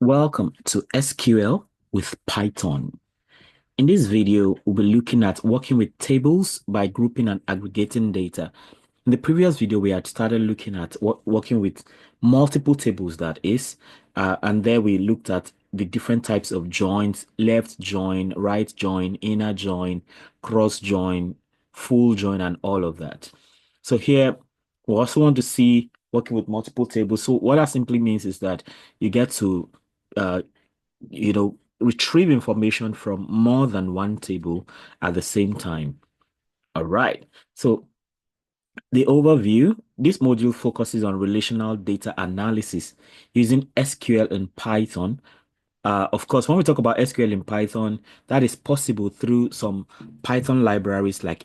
Welcome to SQL with Python. In this video, we'll be looking at working with tables by grouping and aggregating data. In the previous video, we had started looking at working with multiple tables, that is, and there we looked at the different types of joins: left join, right join, inner join, cross join, full join, and all of that. So here, we also want to see working with multiple tables. So what that simply means is that you get to uh, retrieve information from more than one table at the same time. All right. So the overview, this module focuses on relational data analysis using SQL and Python. Of course, when we talk about SQL in Python, that is possible through some Python libraries like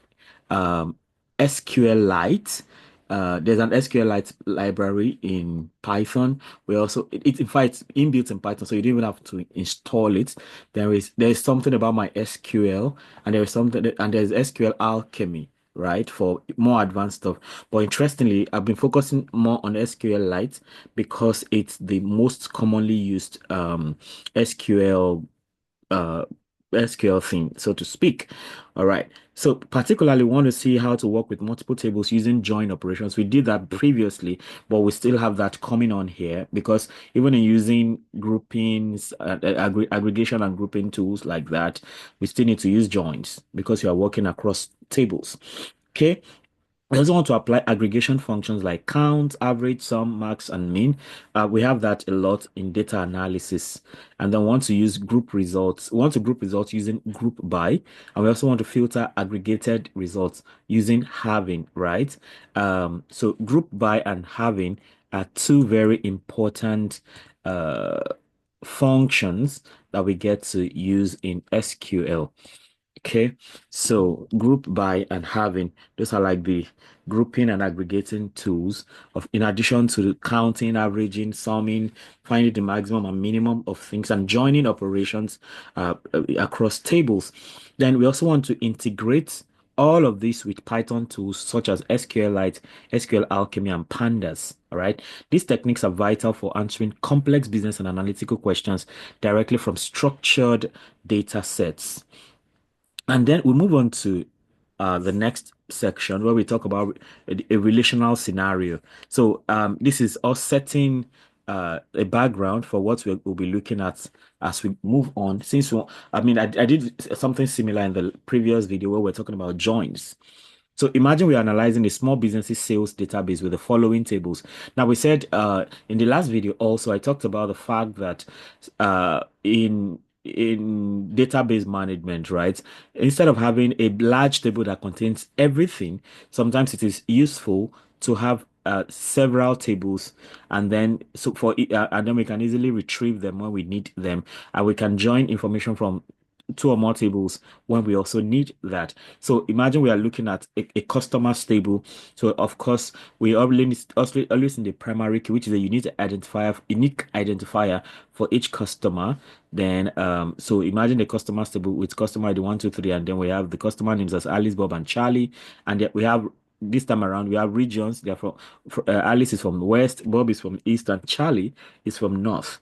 um, SQLite. There's an SQLite library in Python. We also, in fact, it's inbuilt in Python, so you don't even have to install it. There's something about my SQL, and there's SQL Alchemy, right, for more advanced stuff. But interestingly, I've been focusing more on SQLite because it's the most commonly used SQL uh, SQL thing, so to speak. All right. So particularly we want to see how to work with multiple tables using join operations. We did that previously, but we still have that coming on here because even in using groupings, aggregation and grouping tools like that, we still need to use joins because you are working across tables. Okay. I also want to apply aggregation functions like count, average, sum, max, and mean. We have that a lot in data analysis. And then want to use group results. We want to group results using group by. And we also want to filter aggregated results using having, right? So group by and having are two very important uh, functions that we get to use in SQL. Okay, so group by and having, those are like the grouping and aggregating tools of in addition to the counting, averaging, summing, finding the maximum and minimum of things and joining operations across tables. Then we also want to integrate all of this with Python tools such as SQLite, SQL Alchemy, and Pandas. All right. These techniques are vital for answering complex business and analytical questions directly from structured data sets. And then we move on to the next section where we talk about a relational scenario. So this is us setting a background for what we'll be looking at as we move on. I did something similar in the previous video where we're talking about joins. So imagine we're analyzing a small business's sales database with the following tables. Now we said in the last video also I talked about the fact that in database management, right? Instead of having a large table that contains everything, sometimes it is useful to have several tables, and then and then we can easily retrieve them when we need them, and we can join information from two or more tables when we also need that. So imagine we are looking at a customer table. So of course we always in the primary key, which is a unique identifier for each customer. Then so imagine the customer table with customer ID 1, 2, 3, and then we have the customer names as Alice, Bob, and Charlie, and then we have. This time around, we have regions. They're Alice is from West, Bob is from East, and Charlie is from North.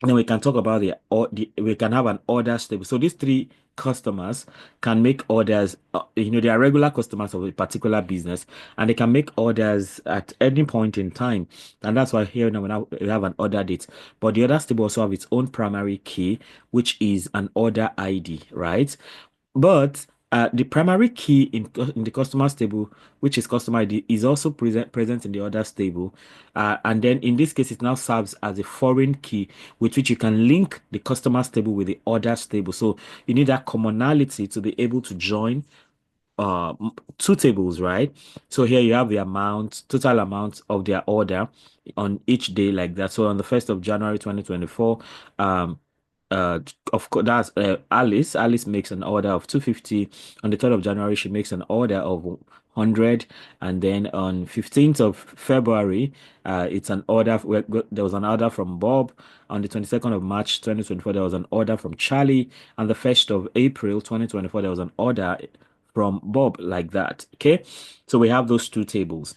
And then we can talk about we can have an orders table. So these three customers can make orders. They are regular customers of a particular business, and they can make orders at any point in time. And that's why here now we have an order date. But the orders table also have its own primary key, which is an order ID, right? But the primary key in the customers table, which is customer ID, is also present in the orders table. And then in this case, it now serves as a foreign key with which you can link the customers table with the orders table. So you need that commonality to be able to join two tables, right? So here you have the total amount of their order on each day like that. So on the 1st of January 2024, um, uh, of course, that's Alice. Alice makes an order of 250. On the 3rd of January, she makes an order of 100. And then on 15th of February, it's an order. There was an order from Bob. On the 22nd of March 2024, there was an order from Charlie. And the 1st of April 2024, there was an order from Bob like that. Okay. So we have those two tables.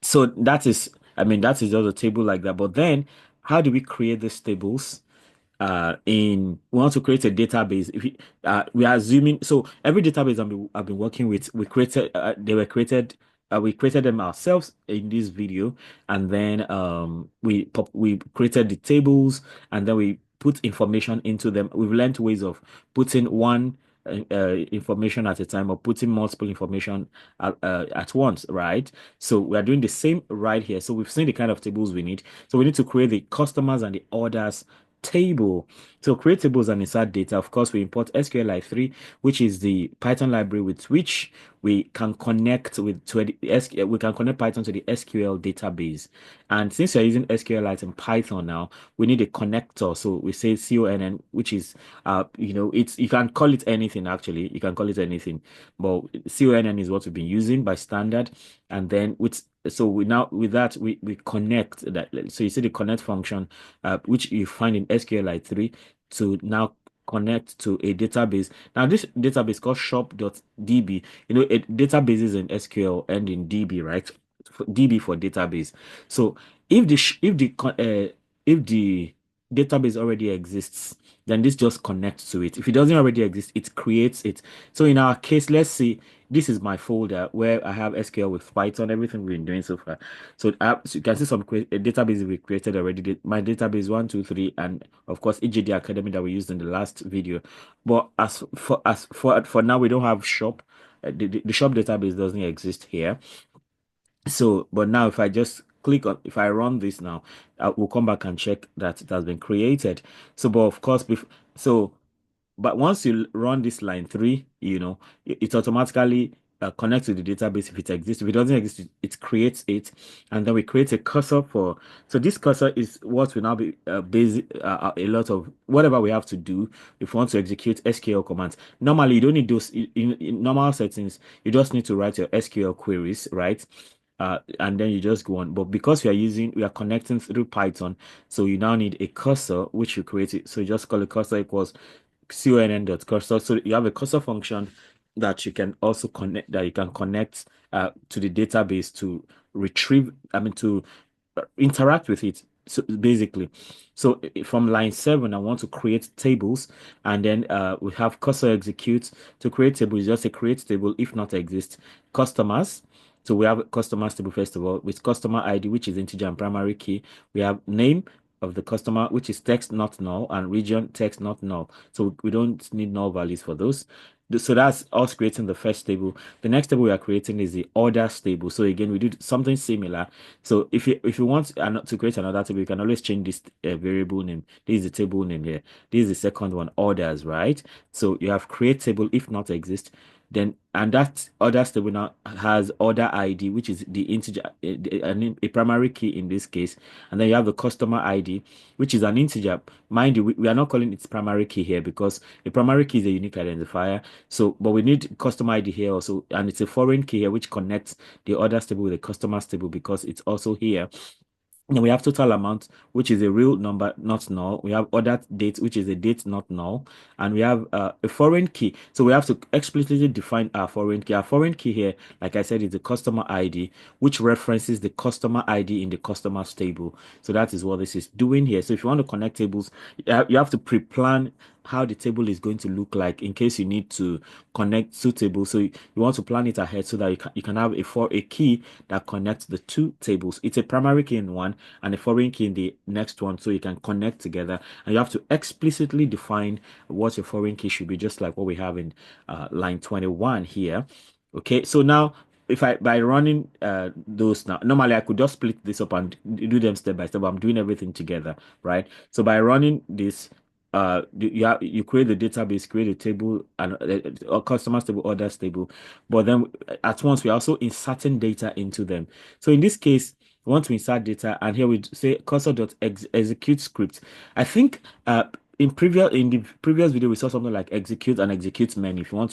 So that is just a table like that. But then how do we create these tables? We want to create a database. If we are assuming, so every database I've been working with, we created them ourselves in this video, and then we created the tables, and then we put information into them. We've learned ways of putting one information at a time, or putting multiple information at once, right? So we are doing the same right here. So we've seen the kind of tables we need. So we need to create the customers and the orders table. So create tables and insert data. Of course, we import SQLite 3, which is the Python library with which we can connect we can connect Python to the SQL database. And since you're using SQLite and Python now, we need a connector. So we say CONN, which is it's, you can call it anything actually. You can call it anything, but CONN is what we've been using by standard. And then with that we connect that. So you see the connect function, which you find in SQLite 3, to now connect to a database. Now, this database called shop.db, databases in SQL end in DB, right? DB for database. So if the database already exists, then this just connects to it. If it doesn't already exist, it creates it. So in our case, let's see, this is my folder where I have SQL with Python, everything we've been doing so far. So you can see a database we created already. My database 1, 2, 3, and of course EJD Academy that we used in the last video. But for now, we don't have shop. The shop database doesn't exist here. So, but now if I just if I run this now, we'll come back and check that it has been created. So, but of course, but once you run this line 3, it automatically connects to the database if it exists. If it doesn't exist, it creates it. And then we create a cursor so this cursor is what will now be basic, a lot of whatever we have to do if we want to execute SQL commands. Normally, you don't need those in normal settings. You just need to write your SQL queries, right? And then you just go on. But because we are connecting through Python, so you now need a cursor, which you create it. So you just call it cursor equals conn.cursor. So you have a cursor function that you can also connect to the database to retrieve, to interact with it. So basically, from line 7, I want to create tables, and then we have cursor execute to create tables. Just a create table if not exist customers. So we have a customers table first of all with customer ID, which is integer and primary key. We have name of the customer, which is text not null, and region text not null. So we don't need null values for those. So that's us creating the first table. The next table we are creating is the orders table. So again, we do something similar. So if you want to create another table, you can always change this variable name. This is the table name here. This is the second one, orders, right? So you have create table if not exist. Then and that orders table now has order ID, which is the integer, a primary key in this case. And then you have the customer ID, which is an integer. Mind you, we are not calling it primary key here because a primary key is a unique identifier. So, but we need customer ID here also, and it's a foreign key here which connects the orders table with the customers table because it's also here. And we have total amount, which is a real number, not null. We have order date, which is a date, not null. And we have a foreign key. So we have to explicitly define our foreign key. Our foreign key here, like I said, is the customer ID, which references the customer ID in the customers table. So that is what this is doing here. So if you want to connect tables, you have to pre-plan how the table is going to look like in case you need to connect two tables. So you want to plan it ahead so that you can have a key that connects the two tables. It's a primary key in one and a foreign key in the next one, so you can connect together. And you have to explicitly define what your foreign key should be, just like what we have in line 21 here. Okay, so now if I by running those now, normally I could just split this up and do them step by step, but I'm doing everything together, right? So by running this, you create the database, create a table and a customers table, orders table, but then at once we're also inserting data into them. So in this case, we want to insert data, and here we say cursor.execute script. I think in the previous video we saw something like execute and execute menu if you want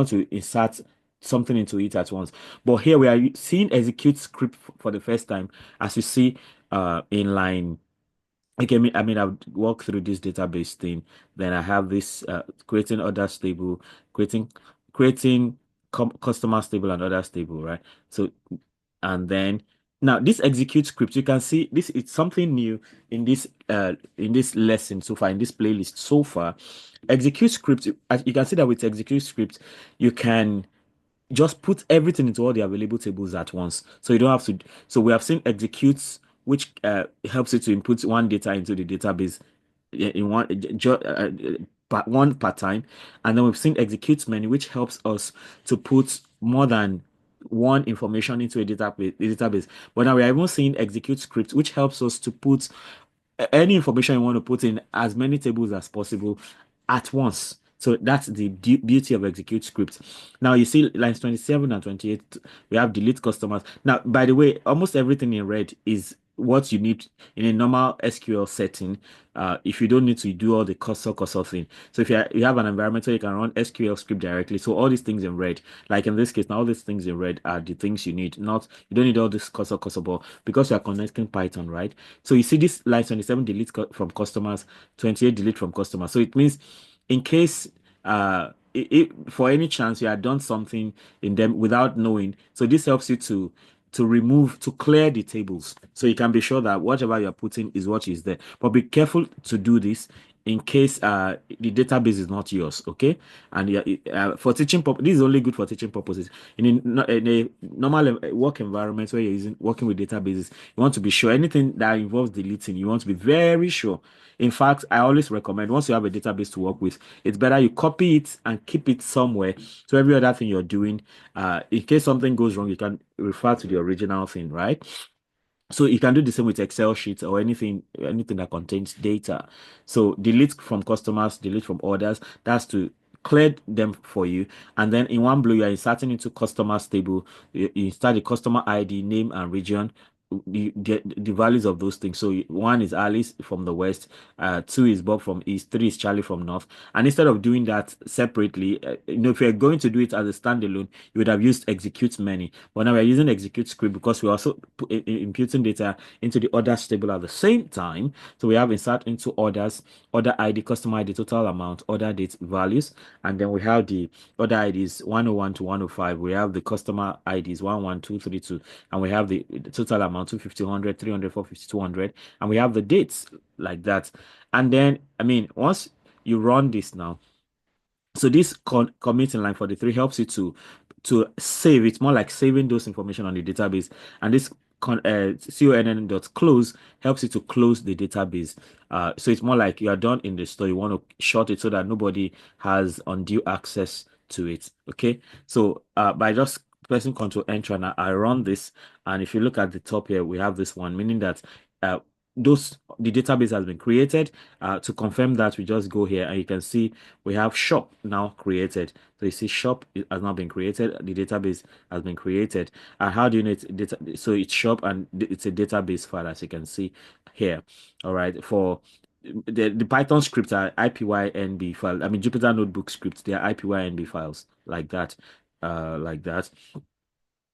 to insert something into it at once. But here we are seeing execute script for the first time, as you see in line. Okay, I've walked through this database thing. Then I have this creating orders table, creating customers table and orders table, right? So, and then Now, this execute script, you can see this is something new in this lesson so far, in this playlist so far. Execute script, as you can see that with execute script, you can just put everything into all the available tables at once. So you don't have to. So we have seen executes, which helps you to input one data into the database in one per time, and then we've seen executes many, which helps us to put more than one information into a database. But now we are even seeing execute script, which helps us to put any information you want to put in as many tables as possible at once. So that's the beauty of execute scripts. Now you see lines 27 and 28, we have delete customers. Now, by the way, almost everything in red is what you need in a normal SQL setting. If you don't need to do all the cursor thing. So if you have an environment where you can run SQL script directly, so all these things in red, like in this case, now all these things in red are the things you need. Not you don't need all this cursor, but because you are connecting Python, right? So you see this line 27 delete from customers, 28 delete from customers. So it means in case for any chance you had done something in them without knowing, so this helps you to clear the tables, so you can be sure that whatever you're putting is what is there. But be careful to do this in case the database is not yours, okay? And for teaching this is only good for teaching purposes. In a normal work environment where you're working with databases, you want to be sure anything that involves deleting, you want to be very sure. In fact, I always recommend once you have a database to work with, it's better you copy it and keep it somewhere. So every other thing you're doing, in case something goes wrong, you can refer to the original thing, right? So you can do the same with Excel sheets or anything that contains data. So delete from customers, delete from orders. That's to clear them for you. And then in one blow, you are inserting into customers table. You insert the customer ID, name, and region. You get the values of those things. So one is Alice from the west, two is Bob from east, three is Charlie from north. And instead of doing that separately, if you're going to do it as a standalone, you would have used execute many. But now we're using execute script because we're also imputing data into the orders table at the same time. So we have insert into orders, order ID, customer ID, total amount, order date values, and then we have the order IDs 101 to 105. We have the customer IDs 11232, and we have the total amount 250, 100, 300, 450, 200, and we have the dates like that. And then, I mean, once you run this now, so this committing line for the three helps you to save. It's more like saving those information on the database, and this conn.close helps you to close the database. So it's more like you are done in the store. You want to shut it so that nobody has undue access to it. Okay, so by just pressing Control Enter, and I run this, and if you look at the top here, we have this one, meaning that uh, the database has been created. To confirm that, we just go here and you can see we have shop now created. So you see shop has now been created. The database has been created. And how do you know it's data? So it's shop and it's a database file, as you can see here. All right. For the Python scripts are IPYNB file. I mean, Jupyter Notebook scripts, they are IPYNB files like that. Like that.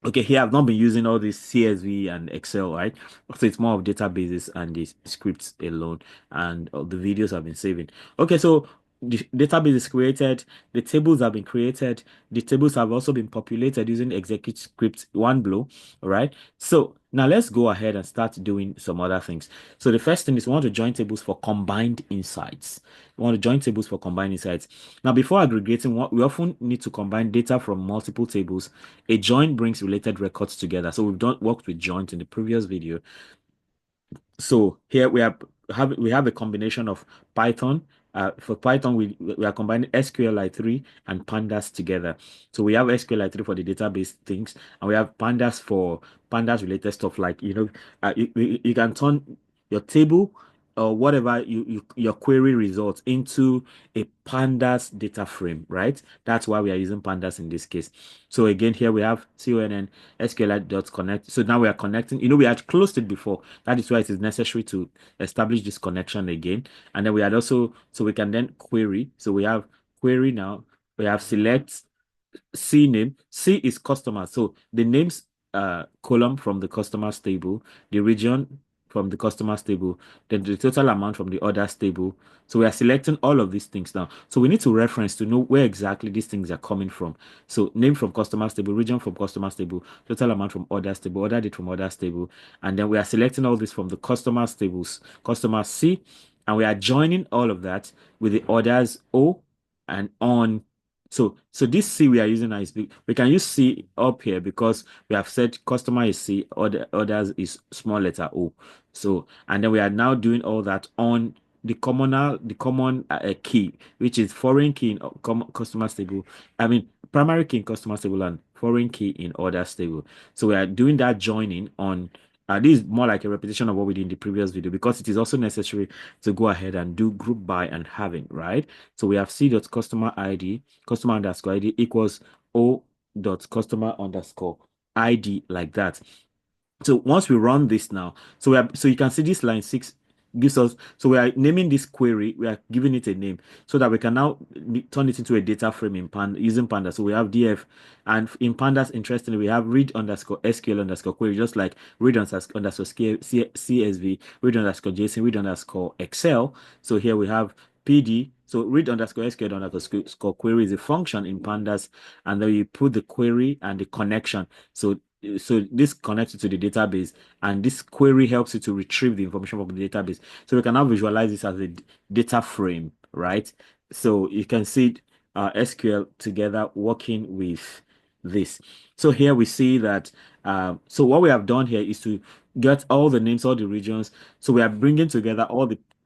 Okay, here I've not been using all this CSV and Excel, right? So it's more of databases and the scripts alone, and all the videos I've been saving. Okay, so the database is created, the tables have been created, the tables have also been populated using execute script one blow, all right? So now let's go ahead and start doing some other things. So the first thing is we want to join tables for combined insights. We want to join tables for combined insights. Now, before aggregating, we often need to combine data from multiple tables. A join brings related records together. So we've done worked with joint in the previous video. So here we have a combination of Python. For Python, we are combining SQLi3 and pandas together. So we have SQLi3 for the database things, and we have pandas for pandas related stuff like you can turn your table or whatever your query results into a pandas data frame, right? That's why we are using pandas in this case. So again, here we have conn SQLite.connect. So now we are connecting. We had closed it before. That is why it is necessary to establish this connection again. And then we had also, so we can then query. So we have query now. We have select C name. C is customer. So the names column from the customers table, the region from the customers table, then the total amount from the orders table. So we are selecting all of these things now. So we need to reference to know where exactly these things are coming from. So name from customers table, region from customers table, total amount from orders table, order date from orders table. And then we are selecting all this from the customers tables, customer C, and we are joining all of that with the orders O and on. So this C we are using now is we can use C up here because we have said customer is C, orders is small letter O. So and then we are now doing all that on the common key, which is foreign key in customer table. I mean primary key in customer table and foreign key in orders table. So we are doing that joining on. This is more like a repetition of what we did in the previous video because it is also necessary to go ahead and do group by and having, right? So we have C dot customer ID, customer underscore ID equals O dot customer underscore ID like that. So once we run this now, so you can see this line 6 gives us, so we are naming this query, we are giving it a name so that we can now turn it into a data frame in Panda using Panda. So we have df, and in Pandas, interestingly, we have read underscore SQL underscore query, just like read underscore CSV, read underscore JSON, read underscore Excel. So here we have PD. So read underscore SQL underscore query is a function in Pandas, and then you put the query and the connection. So this connects you to the database, and this query helps you to retrieve the information from the database. So we can now visualize this as a data frame, right? So you can see SQL together working with this. So here we see that. So what we have done here is to get all the names, all the regions. So we are bringing together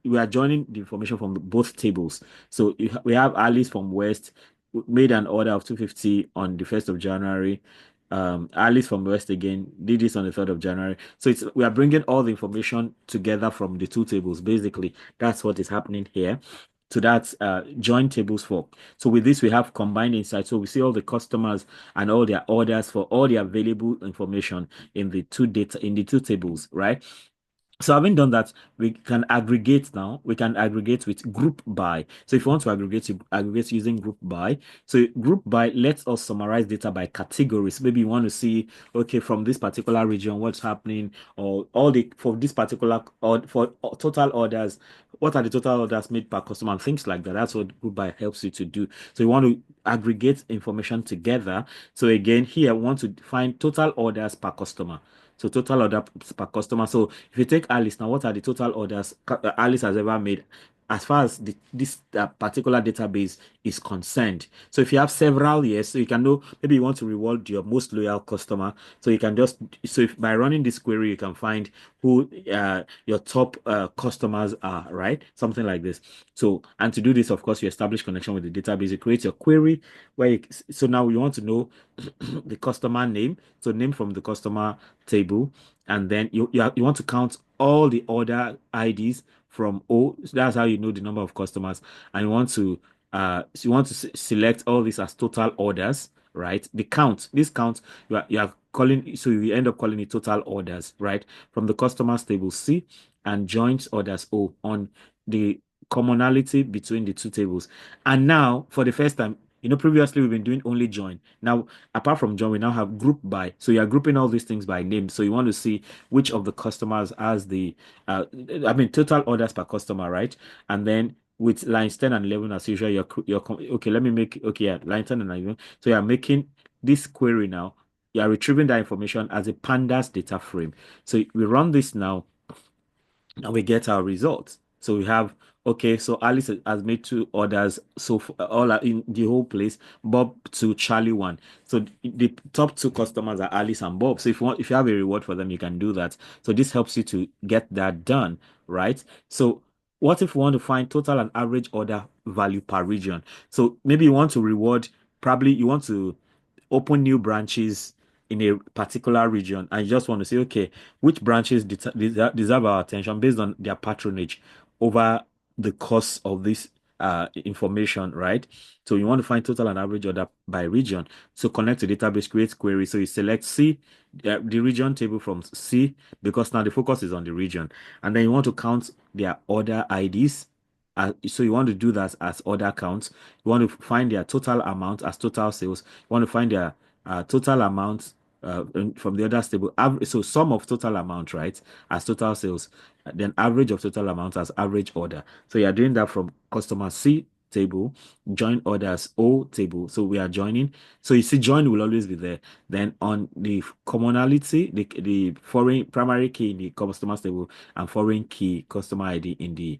we are joining the information from both tables. So we have Alice from West made an order of 250 on the 1st of January. Alice from West again did this on the 3rd of January. So we are bringing all the information together from the two tables. Basically, that's what is happening here. So that's join tables for. So with this, we have combined insight. So we see all the customers and all their orders for all the available information in the two tables, right? So having done that, we can aggregate now. We can aggregate with group by. So if you want to aggregate, you aggregate using group by. So group by lets us summarize data by categories. Maybe you want to see, okay, from this particular region, what's happening, or for this particular or for total orders, what are the total orders made per customer and things like that. That's what group by helps you to do. So you want to aggregate information together. So again, here we want to find total orders per customer. So total order per customer. So if you take Alice now, what are the total orders Alice has ever made as far as this particular database is concerned? So if you have several years, so you can know maybe you want to reward your most loyal customer. So you can if by running this query, you can find who your top customers are, right? Something like this. So and to do this, of course, you establish connection with the database. You create your query so now you want to know the customer name. So name from the customer table, and then you want to count all the order IDs from O. So that's how you know the number of customers, and you want to select all this as total orders, right? This count you are calling, so you end up calling it total orders, right? From the customers table C and joint orders O on the commonality between the two tables. And now for the first time, previously we've been doing only join. Now, apart from join, we now have group by. So you are grouping all these things by name. So you want to see which of the customers has total orders per customer, right? And then with lines 10 and 11, as usual, okay, let me make, okay, yeah, line 10 and 11. So you're making this query now. You are retrieving that information as a pandas data frame. So we run this now and we get our results. So we have, okay, so Alice has made two orders, so all are in the whole place, Bob to Charlie one. So the top two customers are Alice and Bob. So if you have a reward for them, you can do that. So this helps you to get that done, right? So what if we want to find total and average order value per region? So maybe you want to probably you want to open new branches in a particular region, and you just want to say, okay, which branches deserve our attention based on their patronage over the course of this information, right? So you want to find total and average order by region. So connect to database, create query. So you select C, the region table from C, because now the focus is on the region. And then you want to count their order IDs. So you want to do that as order counts. You want to find their total amount as total sales. You want to find their total amount from the other table. So sum of total amount, right, as total sales, then average of total amount as average order. So you're doing that from customer C table, join orders O table. So we are joining. So you see, join will always be there. Then on the commonality, the foreign primary key in the customers table and foreign key customer ID in the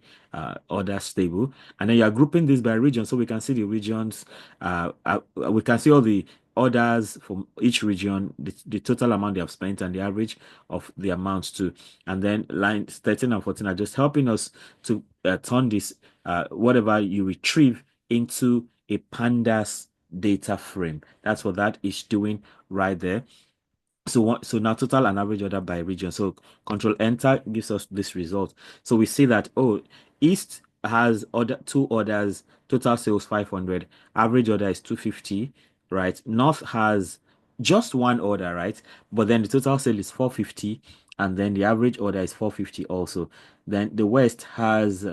orders table. And then you are grouping this by region. So we can see the regions, we can see all the orders from each region, the total amount they have spent and the average of the amounts too. And then lines 13 and 14 are just helping us to turn this whatever you retrieve into a pandas data frame. That's what that is doing right there. So now total and average order by region. So control enter gives us this result. So we see that, oh, East has two orders, total sales 500, average order is 250, right? North has just one order, right? But then the total sale is 450, and then the average order is 450 also. Then the West has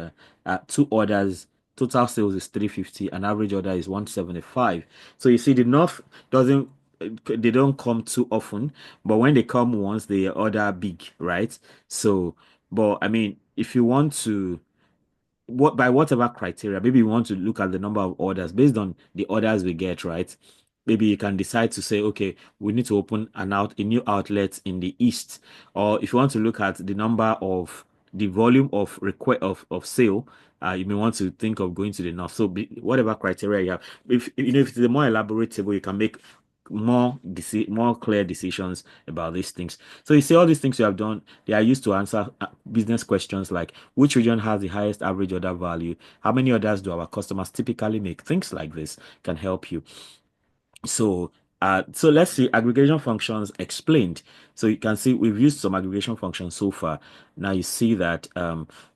two orders, total sales is 350, and average order is 175. So you see the North doesn't they don't come too often, but when they come once, they order big, right? So, but I mean, if you want to, what by whatever criteria, maybe you want to look at the number of orders based on the orders we get, right? Maybe you can decide to say, okay, we need to open a new outlet in the east, or if you want to look at the number of the volume of request of sale, you may want to think of going to the north. So whatever criteria you have, if you know if it's a more elaborate table, you can make more clear decisions about these things. So you see all these things you have done, they are used to answer business questions like which region has the highest average order value, how many orders do our customers typically make. Things like this can help you. So let's see aggregation functions explained. So you can see we've used some aggregation functions so far. Now you see that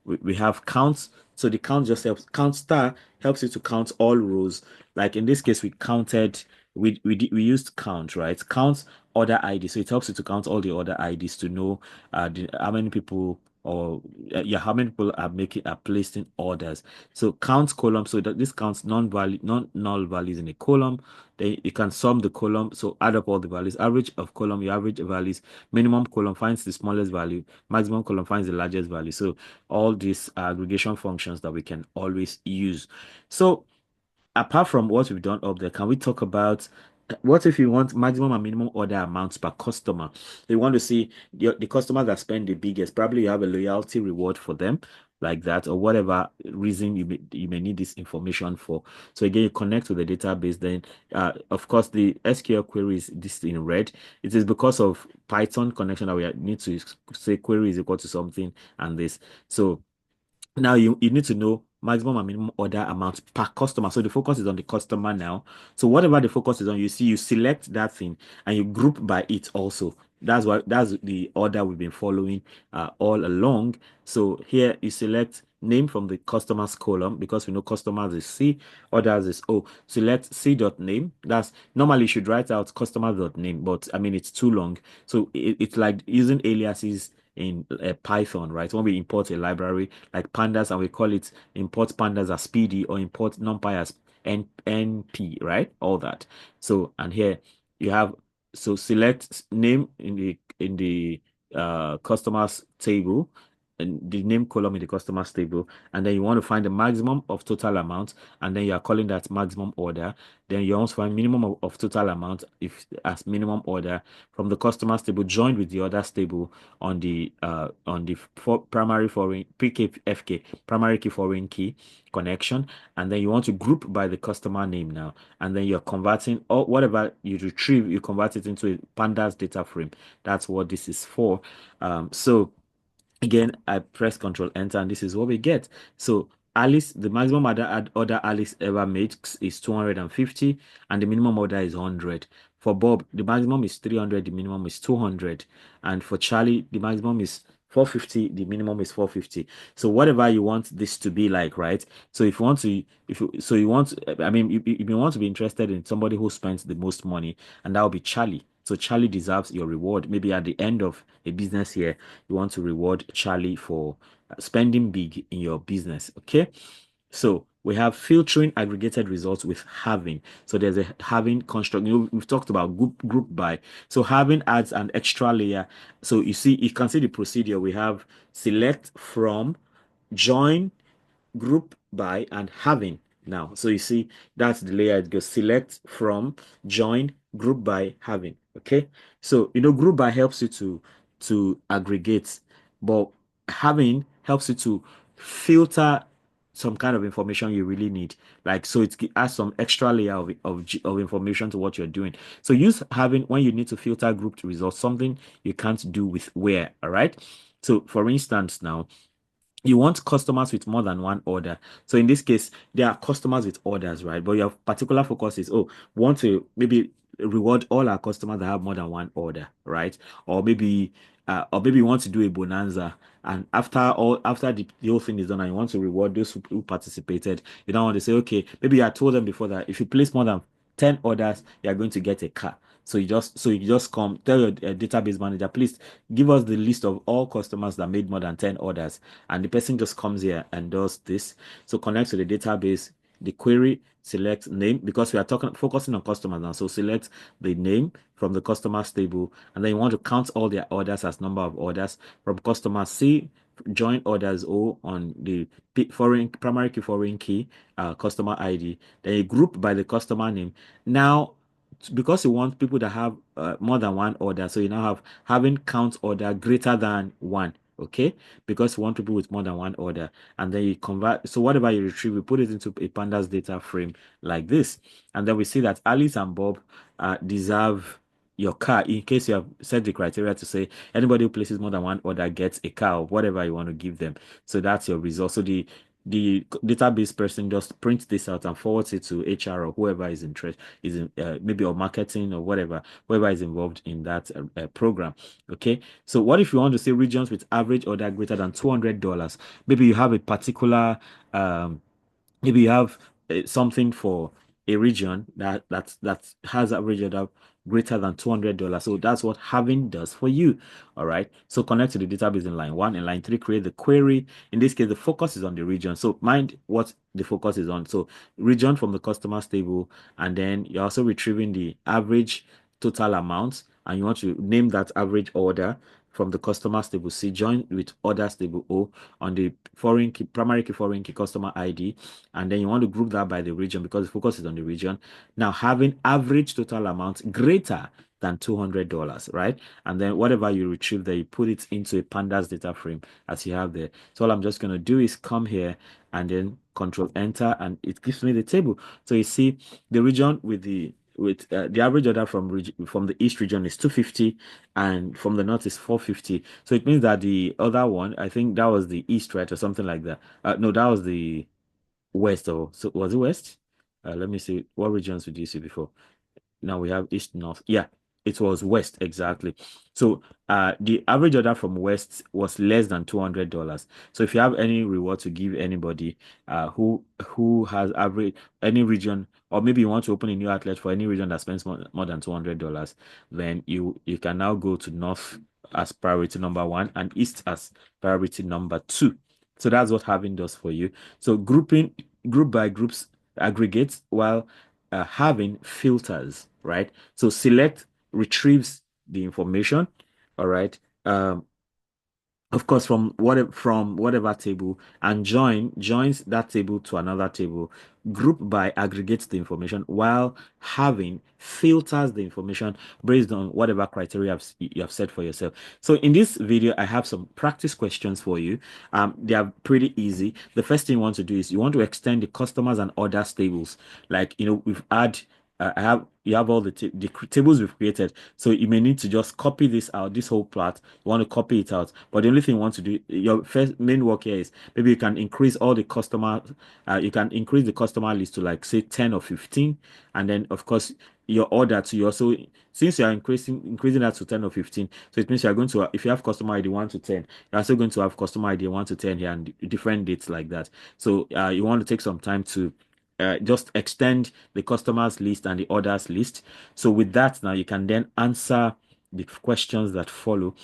we have counts. So the count just helps count star helps you to count all rows. Like in this case, we counted we used count, right? Count order ID. So it helps you to count all the order IDs to know how many people or yeah, how many people are placing orders. So count column. So that this counts non-null values in a column. Then you can sum the column. So add up all the values. Average of column, you average values. Minimum column finds the smallest value. Maximum column finds the largest value. So all these aggregation functions that we can always use. So apart from what we've done up there, can we talk about what if you want maximum and minimum order amounts per customer? You want to see the customers that spend the biggest. Probably you have a loyalty reward for them, like that, or whatever reason you may need this information for. So again, you connect with the database. Then, of course, the SQL queries this in red. It is because of Python connection that we need to say query is equal to something and this. So now you need to know maximum and minimum order amount per customer. So the focus is on the customer now. So whatever the focus is on, you select that thing and you group by it also. That's the order we've been following all along. So here you select name from the customers column because we know customers is C, orders is O. Select C.name. That's normally you should write out customer.name, but I mean it's too long. So it's like using aliases in Python, right? When we import a library like pandas and we call it import pandas as PD or import numpy as NP, right? All that. So and here you have so select name in the customers table and the name column in the customers table, and then you want to find the maximum of total amount, and then you are calling that maximum order. Then you also find minimum of total amount if as minimum order from the customers table joined with the orders table on the primary foreign PKFK primary key foreign key connection, and then you want to group by the customer name now, and then you're converting or whatever you retrieve, you convert it into a pandas data frame. That's what this is for. So again, I press Control Enter, and this is what we get. So Alice, the maximum order Alice ever makes is 250, and the minimum order is 100. For Bob, the maximum is 300, the minimum is 200. And for Charlie, the maximum is 450, the minimum is 450. So whatever you want this to be like, right? So if you want to, if you so you want, I mean, if you want to be interested in somebody who spends the most money, and that will be Charlie. So Charlie deserves your reward. Maybe at the end of a business year, you want to reward Charlie for spending big in your business. Okay. So we have filtering aggregated results with having. So there's a having construct. We've talked about group by. So having adds an extra layer. So you can see the procedure. We have select from, join, group by, and having now. So you see that's the layer. It goes select from, join, group by, having. Okay. So group by helps you to aggregate, but having helps you to filter some kind of information you really need. Like, so it adds some extra layer of information to what you're doing. So use having when you need to filter grouped results, something you can't do with where. All right. So for instance, now you want customers with more than one order. So in this case, there are customers with orders, right? But your particular focus is, oh, we want to maybe reward all our customers that have more than one order, right? Or maybe you want to do a bonanza, and after the whole thing is done, and you want to reward those who participated. You don't want to say, okay, maybe I told them before that if you place more than 10 orders, you are going to get a car. So you just come tell your database manager, please give us the list of all customers that made more than 10 orders, and the person just comes here and does this. So connect to the database, the query, select name, because we are focusing on customers now. So select the name from the customers table, and then you want to count all their orders as number of orders from customer C. Join orders O on the foreign primary key, foreign key, customer ID. Then you group by the customer name. Now, because you want people that have more than one order, so you now have having count order greater than one. Okay, because you want people with more than one order, and then you convert. So whatever you retrieve, we put it into a pandas data frame like this, and then we see that Alice and Bob deserve your car. In case you have set the criteria to say anybody who places more than one order gets a car or whatever you want to give them. So that's your result. So the database person just prints this out and forwards it to HR or whoever is interested, is in maybe or marketing or whoever is involved in that program. Okay. So what if you want to say regions with average order greater than $200? Maybe you have a particular maybe you have something for a region that has average order greater than $200. So that's what having does for you. All right. So connect to the database in line 1. In line 3, create the query. In this case, the focus is on the region. So mind what the focus is on. So region from the customers table, and then you're also retrieving the average total amount, and you want to name that average order from the customers table C. Join with orders table O on the foreign key, primary key, foreign key, customer ID, and then you want to group that by the region because the focus is on the region. Now, having average total amount greater than $200, right? And then whatever you retrieve there, you put it into a pandas data frame as you have there. So all I'm just going to do is come here and then control enter, and it gives me the table. So you see the region with the average order from the east region is 250, and from the north is 450. So it means that the other one, I think that was the east, right, or something like that. No, that was the west. Or so was it west? Let me see, what regions did you see before? Now we have east, north. Yeah, it was west exactly. So the average order from west was less than $200. So if you have any reward to give anybody who has average any region, or maybe you want to open a new outlet for any region that spends more than $200, then you can now go to north as priority number 1 and east as priority number 2. So that's what having does for you. So group by groups aggregates, while having filters, right? So select retrieves the information, all right? Of course, from whatever table, and joins that table to another table. Group by aggregates the information, while having filters the information based on whatever criteria you have set for yourself. So in this video, I have some practice questions for you. They are pretty easy. The first thing you want to do is you want to extend the customers and orders tables. Like, we've had you have all the tables we've created, so you may need to just copy this out, this whole plot. You want to copy it out, but the only thing you want to do, your first main work here is maybe you can increase all the customer you can increase the customer list to, like, say 10 or 15, and then of course your order to you also, since you are increasing that to 10 or 15, so it means you are going to, if you have customer ID 1 to 10, you're also going to have customer ID 1 to 10 here, and different dates like that. So you want to take some time to just extend the customers list and the orders list. So with that, now you can then answer the questions that follow.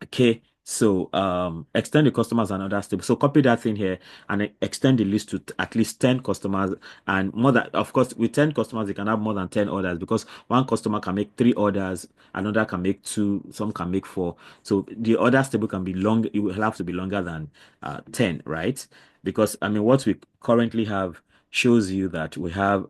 Okay, So extend the customers and other stable. So copy that thing here and extend the list to at least 10 customers and more than, of course, with 10 customers, you can have more than 10 orders because one customer can make three orders, another can make two, some can make four. So the order stable can be long, it will have to be longer than 10, right? Because I mean, what we currently have shows you that we have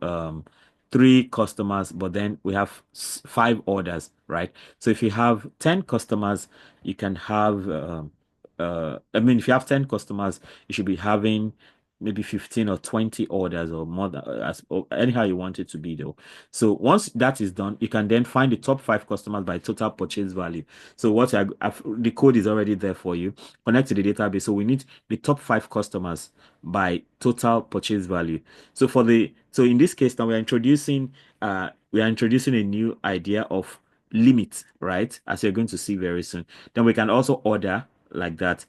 three customers, but then we have five orders, right? So if you have 10 customers, you can have I mean, if you have 10 customers, you should be having maybe 15 or 20 orders or more than as or anyhow you want it to be though. So once that is done, you can then find the top five customers by total purchase value. So the code is already there for you. Connect to the database. So we need the top five customers by total purchase value. So in this case now we are introducing a new idea of limit, right? As you're going to see very soon. Then we can also order like that.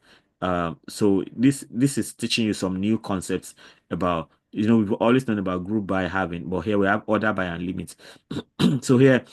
So this is teaching you some new concepts about, we've always known about group by having, but here we have order by and limit. So here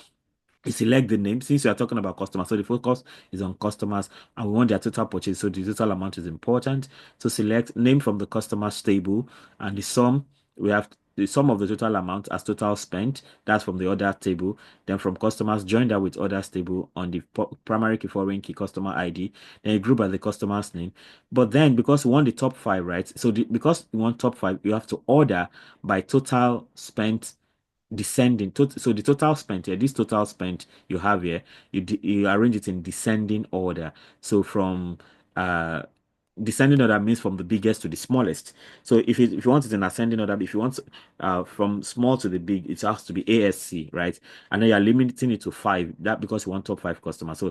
you select the name since you are talking about customers. So the focus is on customers and we want their total purchase. So the total amount is important. So select name from the customer's table and the sum. We have the sum of the total amount as total spent. That's from the order table. Then from customers, join that with orders table on the primary key, foreign key, customer ID. Then you group by the customer's name. But then because we want the top five, right? So because we want top five, you have to order by total spent descending. So the total spent here, this total spent you have here, you arrange it in descending order. So from uh descending order means from the biggest to the smallest. So if you want it in ascending order, if you want from small to the big, it has to be ASC, right? And then you're limiting it to five. That because you want top five customers.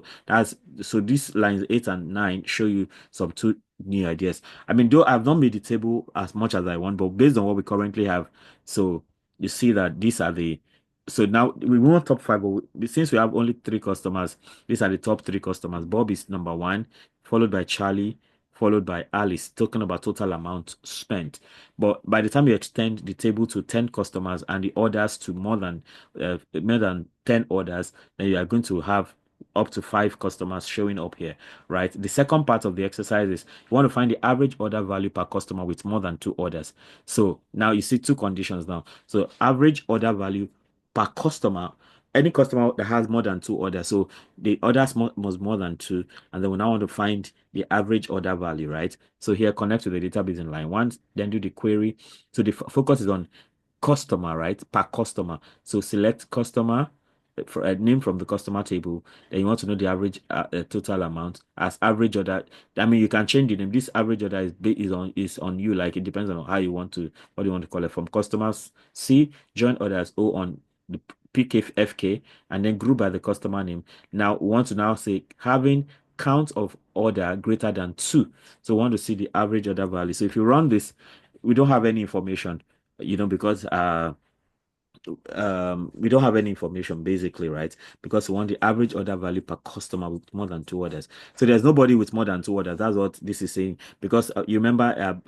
So these lines 8 and 9 show you some two new ideas. I mean, though I've not made the table as much as I want, but based on what we currently have, so you see that these are the so now we want top five, but since we have only three customers, these are the top three customers. Bob is number one, followed by Charlie, followed by Alice, talking about total amount spent. But by the time you extend the table to 10 customers and the orders to more than 10 orders, then you are going to have up to five customers showing up here, right? The second part of the exercise is you want to find the average order value per customer with more than two orders. So now you see two conditions now. So average order value per customer, any customer that has more than two orders. So the orders must more than two, and then we now want to find the average order value, right? So here connect to the database in line one, then do the query. So the focus is on customer, right? Per customer. So select customer for a name from the customer table. Then you want to know the average total amount as average order. I mean, you can change the name. This average order is on you. Like it depends on how you want to what you want to call it. From customers C, join orders O on the PKFK, and then group by the customer name. Now we want to now say having count of order greater than two. So we want to see the average order value. So if you run this, we don't have any information, because we don't have any information basically, right? Because we want the average order value per customer with more than two orders. So there's nobody with more than two orders. That's what this is saying. Because you remember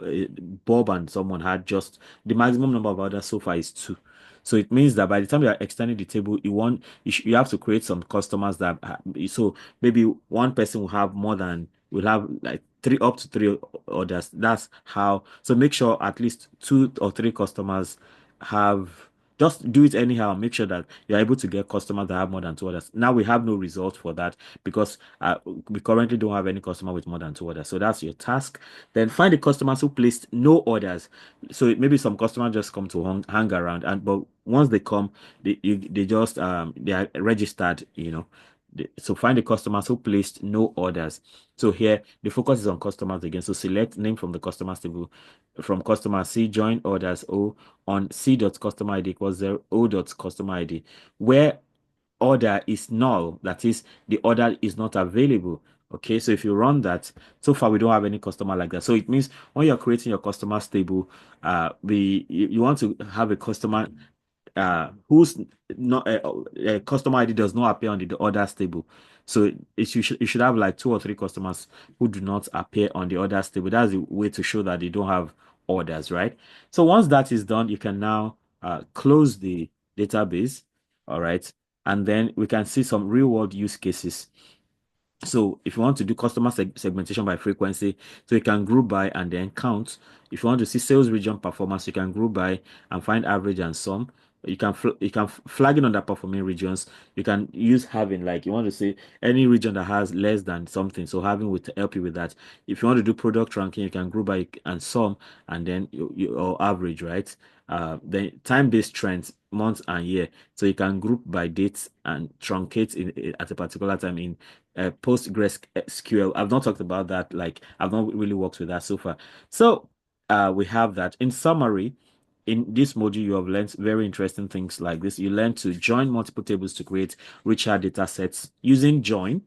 Bob and someone had just the maximum number of orders so far is two. So it means that by the time you are extending the table, you have to create some customers that so maybe one person will have like three up to three orders. That's how. So make sure at least two or three customers have just do it anyhow and make sure that you're able to get customers that have more than two orders. Now we have no result for that because we currently don't have any customer with more than two orders. So that's your task. Then find the customers who placed no orders. So maybe some customers just come to hang around, but once they come, they are registered. So find the customers who placed no orders. So here the focus is on customers again. So select name from the customers table. From customer C, join orders O on C.customer ID equals 0 O.customer ID. Where order is null, that is, the order is not available. Okay, so if you run that, so far we don't have any customer like that. So it means when you're creating your customers table, you want to have a customer whose not customer ID does not appear on the orders table. So you should have like two or three customers who do not appear on the orders table. That's the way to show that they don't have orders, right? So once that is done, you can now close the database, all right, and then we can see some real world use cases. So if you want to do customer segmentation by frequency, so you can group by and then count. If you want to see sales region performance, you can group by and find average and sum. You can flag in underperforming regions. You can use having, like you want to say any region that has less than something. So having will help you with that. If you want to do product ranking, you can group by and sum and then or average, right? Then time-based trends, month and year. So you can group by dates and truncate at a particular time in PostgreSQL. I've not talked about that. Like I've not really worked with that so far. So we have that. In summary, in this module, you have learned very interesting things like this. You learn to join multiple tables to create richer data sets using join.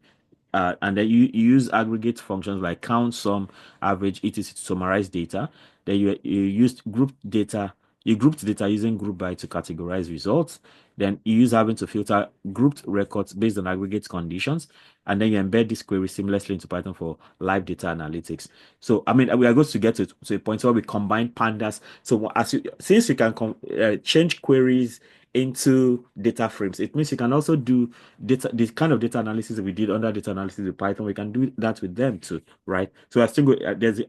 And then you use aggregate functions like count, sum, average, etc. to summarize data. Then you used group data. You grouped data using group by to categorize results. Then you use having to filter grouped records based on aggregate conditions. And then you embed this query seamlessly into Python for live data analytics. So, I mean, we are going to get to a point where we combine pandas. So, since you can change queries into data frames, it means you can also do this kind of data analysis that we did under data analysis with Python. We can do that with them too, right? So I still go,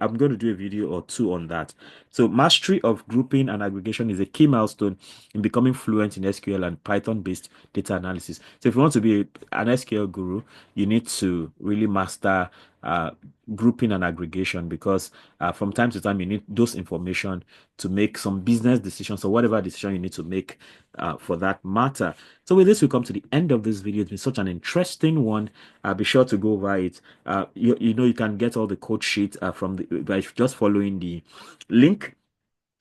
I'm going to do a video or two on that. So mastery of grouping and aggregation is a key milestone in becoming fluent in SQL and Python based data analysis. So if you want to be an SQL guru, you need to really master uh, grouping and aggregation, because from time to time you need those information to make some business decisions or whatever decision you need to make for that matter. So with this, we come to the end of this video. It's been such an interesting one. Be sure to go over it. You know, you can get all the code sheet by just following the link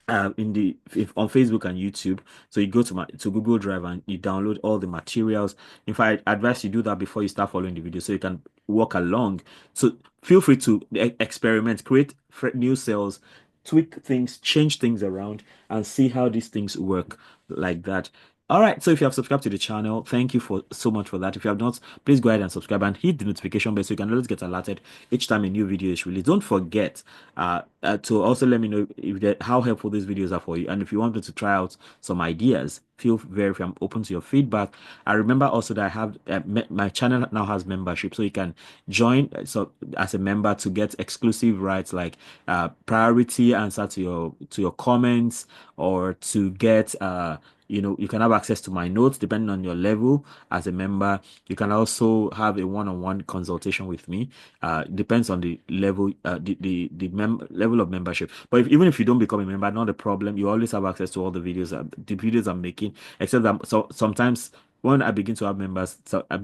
on Facebook and YouTube. So you go to Google Drive and you download all the materials. In fact, I advise you do that before you start following the video so you can walk along. So feel free to experiment, create new cells, tweak things, change things around, and see how these things work like that. All right, so if you have subscribed to the channel, thank you for so much for that. If you have not, please go ahead and subscribe and hit the notification bell so you can always get alerted each time a new video is released. Don't forget to also let me know how helpful these videos are for you, and if you wanted to try out some ideas, feel very free. I'm open to your feedback. I remember also that I have my channel now has membership, so you can join so as a member to get exclusive rights like priority answer to your comments, or to get you can have access to my notes depending on your level as a member. You can also have a one-on-one consultation with me. Depends on the level, level of membership. But even if you don't become a member, not a problem. You always have access to all the videos I'm making. Except that sometimes when I begin to have members,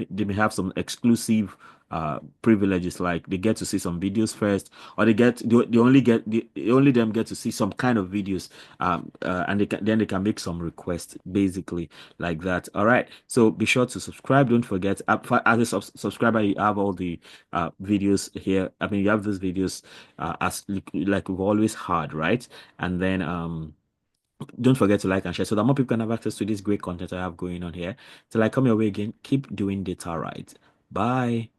they may have some exclusive privileges, like they get to see some videos first, or they only them get to see some kind of videos, and then they can make some requests, basically, like that. All right, so be sure to subscribe. Don't forget, as a subscriber, you have all the videos here. I mean, you have these videos as like we've always had, right? And then don't forget to like and share so that more people can have access to this great content I have going on here. Till I come your way again, keep doing data right. Bye.